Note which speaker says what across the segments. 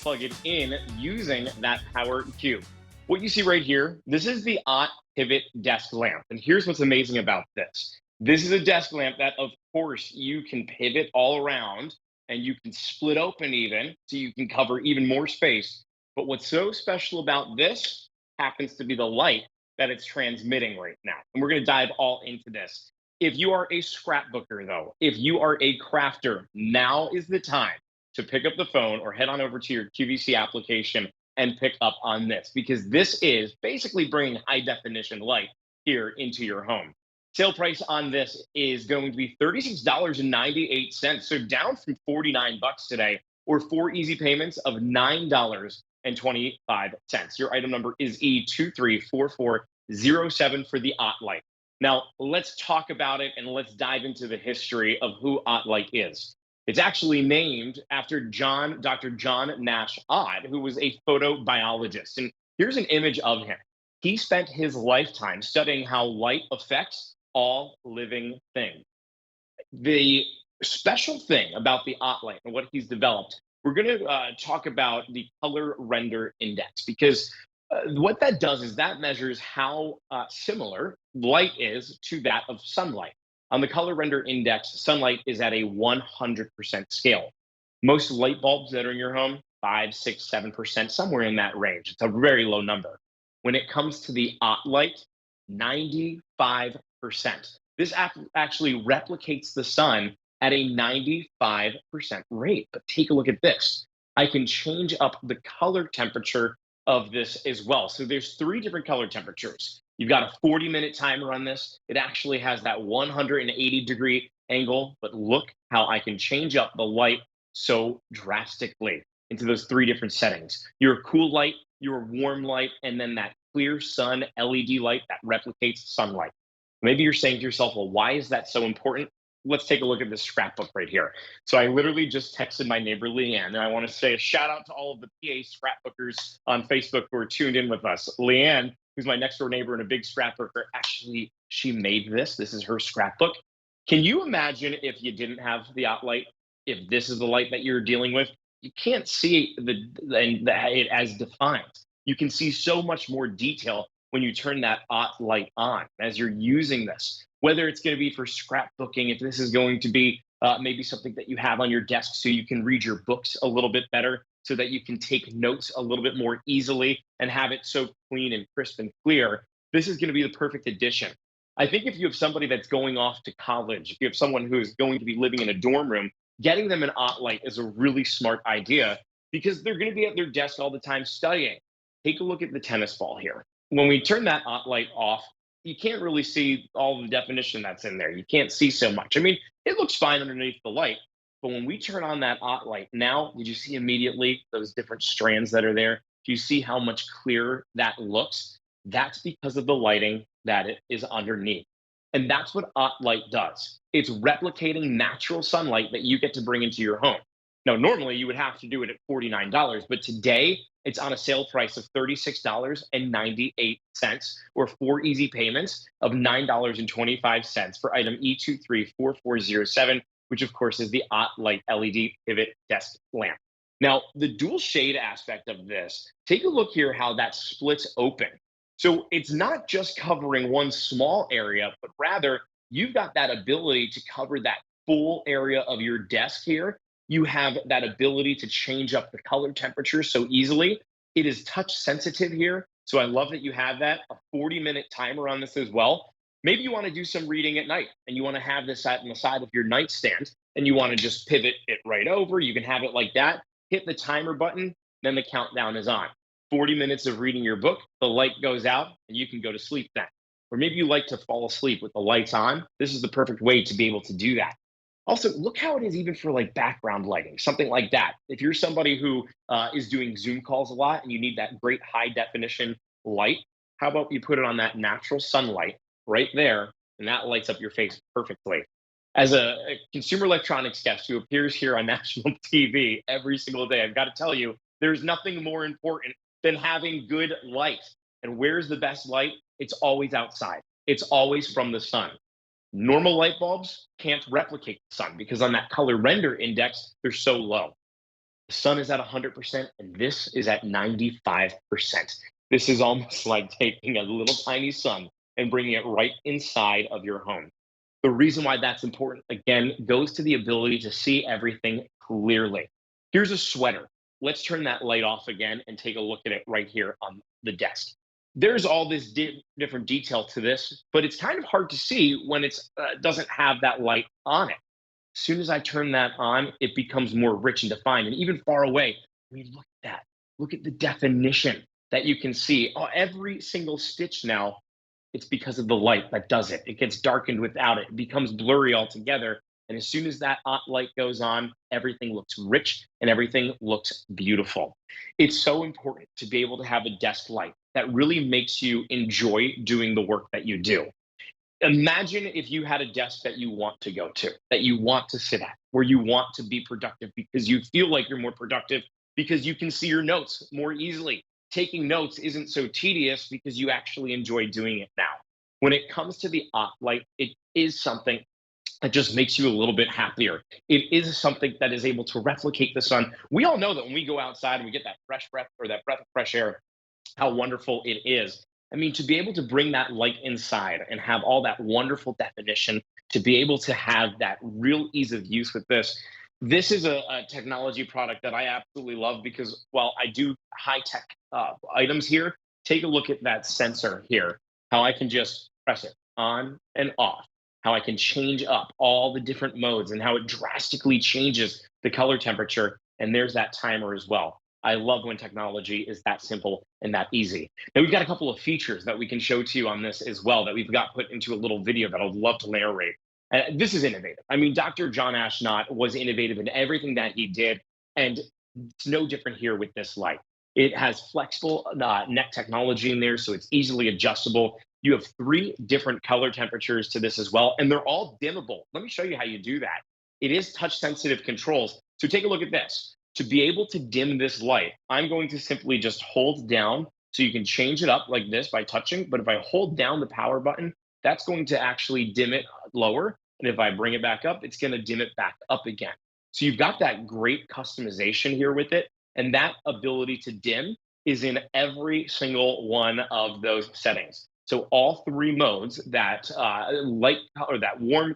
Speaker 1: plug it in using that power cube. What you see right here, this is the Ott Pivot desk lamp. And here's what's amazing about this. This is a desk lamp that, of course, you can pivot all around and you can split open even, so you can cover even more space. But what's so special about this happens to be the light that it's transmitting right now. And we're going to dive all into this. If you are a scrapbooker, though, if you are a crafter, now is the time to pick up the phone or head on over to your QVC application and pick up on this, because this is basically bringing high definition light here into your home. Sale price on this is going to be $36.98, so down from 49 bucks today, or 4 easy payments of $9.25. Your item number is E234407 for the OttLite. Now, let's talk about it and let's dive into the history of who OttLite is. It's actually named after Dr. John Nash Ott, who was a photobiologist. And here's an image of him. He spent his lifetime studying how light affects all living things. The special thing about the OttLite and what he's developed, we're going to talk about the color render index, because what that does is that measures how similar light is to that of sunlight. On the color render index, sunlight is at a 100% scale. Most light bulbs that are in your home, 5, 6, 7%, somewhere in that range. It's a very low number. When it comes to the OttLite, 95%. This actually replicates the sun at a 95% rate. But take a look at this. I can change up the color temperature of this as well. So there's 3 different color temperatures. You've got a 40-minute timer on this. It actually has that 180-degree angle, but look how I can change up the light so drastically into those 3 different settings. Your cool light, your warm light, and then that Clearsun LED light that replicates sunlight. Maybe you're saying to yourself, well, why is that so important? Let's take a look at this scrapbook right here. So I literally just texted my neighbor Leanne, and I want to say a shout out to all of the PA scrapbookers on Facebook who are tuned in with us. Leanne, who's my next door neighbor and a big scrapbooker, actually, she made this. This is her scrapbook. Can you imagine if you didn't have the OttLite, if this is the light that you're dealing with? You can't see it as defined. You can see so much more detail when you turn that OttLite on as you're using this. Whether it's going to be for scrapbooking, if this is going to be maybe something that you have on your desk so you can read your books a little bit better, so that you can take notes a little bit more easily and have it so clean and crisp and clear, this is going to be the perfect addition. I think if you have somebody that's going off to college, if you have someone who is going to be living in a dorm room, getting them an OttLite is a really smart idea, because they're going to be at their desk all the time studying. Take a look at the tennis ball here. When we turn that OttLite off, you can't really see all the definition that's in there. You can't see so much. I mean, it looks fine underneath the light, but when we turn on that OttLite, now, did you see immediately those different strands that are there? Do you see how much clearer that looks? That's because of the lighting that it is underneath. And that's what OttLite does. It's replicating natural sunlight that you get to bring into your home. Now, normally you would have to do it at $49, but today it's on a sale price of $36.98, or 4 easy payments of $9.25 for item E234407, which of course is the OttLite LED pivot desk lamp. Now, the dual shade aspect of this, take a look here how that splits open. So it's not just covering one small area, but rather you've got that ability to cover that full area of your desk here. You have that ability to change up the color temperature so easily. It is touch sensitive here. So I love that you have that, a 40-minute timer on this as well. Maybe you want to do some reading at night and you want to have this on the side of your nightstand and you want to just pivot it right over. You can have it like that. Hit the timer button, then the countdown is on. 40 minutes of reading your book, the light goes out and you can go to sleep then. Or maybe you like to fall asleep with the lights on. This is the perfect way to be able to do that. Also, look how it is even for like background lighting, something like that. If you're somebody who is doing Zoom calls a lot and you need that great high definition light, how about you put it on that natural sunlight right there, and that lights up your face perfectly. As a consumer electronics guest who appears here on national TV every single day, I've got to tell you, there's nothing more important than having good light. And where's the best light? It's always outside. It's always from the sun. Normal light bulbs can't replicate the sun because on that color render index, they're so low. The sun is at 100%, and this is at 95%. This is almost like taking a little tiny sun and bringing it right inside of your home. The reason why that's important, again, goes to the ability to see everything clearly. Here's a sweater. Let's turn that light off again and take a look at it right here on the desk. There's all this different detail to this, but it's kind of hard to see when it doesn't have that light on it. As soon as I turn that on, it becomes more rich and defined. And even far away, I mean, look at that. Look at the definition that you can see. Oh, every single stitch now, it's because of the light that does it. It gets darkened without it. It becomes blurry altogether. And as soon as that OttLite goes on, everything looks rich and everything looks beautiful. It's so important to be able to have a desk light that really makes you enjoy doing the work that you do. Imagine if you had a desk that you want to go to, that you want to sit at, where you want to be productive because you feel like you're more productive because you can see your notes more easily. Taking notes isn't so tedious because you actually enjoy doing it now. When it comes to the OttLite, it is something that just makes you a little bit happier. It is something that is able to replicate the sun. We all know that when we go outside and we get that fresh breath or that breath of fresh air, how wonderful it is. I mean, to be able to bring that light inside and have all that wonderful definition, to be able to have that real ease of use with this, this is a technology product that I absolutely love because while I do high tech items here, take a look at that sensor here, how I can just press it on and off, how I can change up all the different modes and how it drastically changes the color temperature. And there's that timer as well. I love when technology is that simple and that easy. Now we've got a couple of features that we can show to you on this as well that we've got put into a little video that I'd love to narrate. This is innovative. I mean, Dr. John Ashnot was innovative in everything that he did, and it's no different here with this light. It has flexible neck technology in there, so it's easily adjustable. You have 3 different color temperatures to this as well, and they're all dimmable. Let me show you how you do that. It is touch-sensitive controls, so take a look at this. To be able to dim this light, I'm going to simply just hold down, so you can change it up like this by touching, but if I hold down the power button, that's going to actually dim it lower, and if I bring it back up, it's going to dim it back up again. So you've got that great customization here with it, and that ability to dim is in every single one of those settings. So all 3 modes, that light or that warm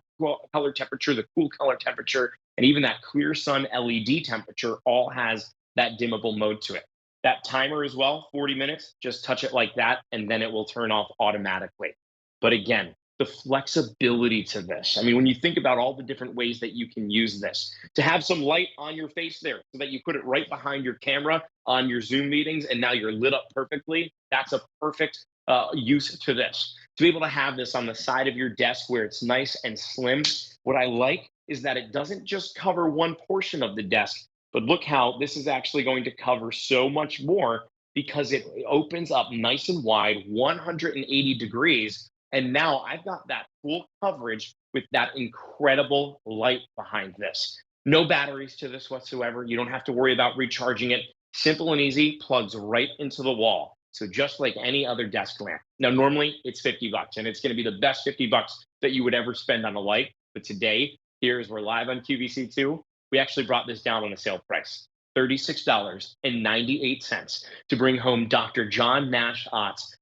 Speaker 1: color temperature, the cool color temperature, and even that Clearsun LED temperature all has that dimmable mode to it. That timer as well, 40 minutes, just touch it like that, and then it will turn off automatically. But again, the flexibility to this. I mean, when you think about all the different ways that you can use this, to have some light on your face there so that you put it right behind your camera on your Zoom meetings and now you're lit up perfectly, that's a perfect use to this. To be able to have this on the side of your desk where it's nice and slim, what I like is that it doesn't just cover one portion of the desk, but look how this is actually going to cover so much more because it opens up nice and wide, 180 degrees. And now I've got that full coverage with that incredible light behind this. No batteries to this whatsoever. You don't have to worry about recharging it. Simple and easy, plugs right into the wall. So just like any other desk lamp. Now, normally it's 50 bucks and it's going to be the best 50 bucks that you would ever spend on a light. But today, here as we're live on QVC2, we actually brought this down on a sale price, $36.98 to bring home Dr. John Nash Ott's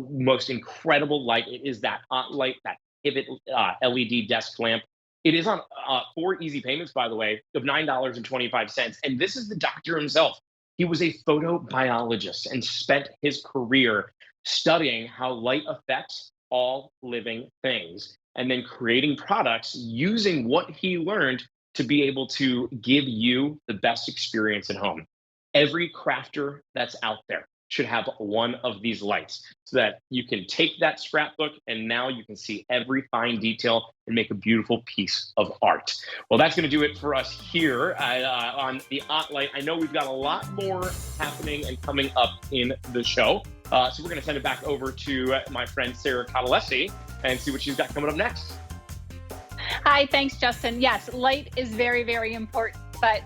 Speaker 1: most incredible light. It is that OttLite, that pivot LED desk lamp. It is on 4 easy payments, by the way, of $9.25. And this is the doctor himself. He was a photobiologist and spent his career studying how light affects all living things and then creating products using what he learned to be able to give you the best experience at home. Every crafter that's out there should have one of these lights so that you can take that scrapbook and now you can see every fine detail and make a beautiful piece of art. Well, that's going to do it for us here on the OttLite. I know we've got a lot more happening and coming up in the show. So we're going to send it back over to my friend Sarah Catalesi and see what she's got coming up next.
Speaker 2: Hi, thanks, Justin. Yes, light is very, very important, but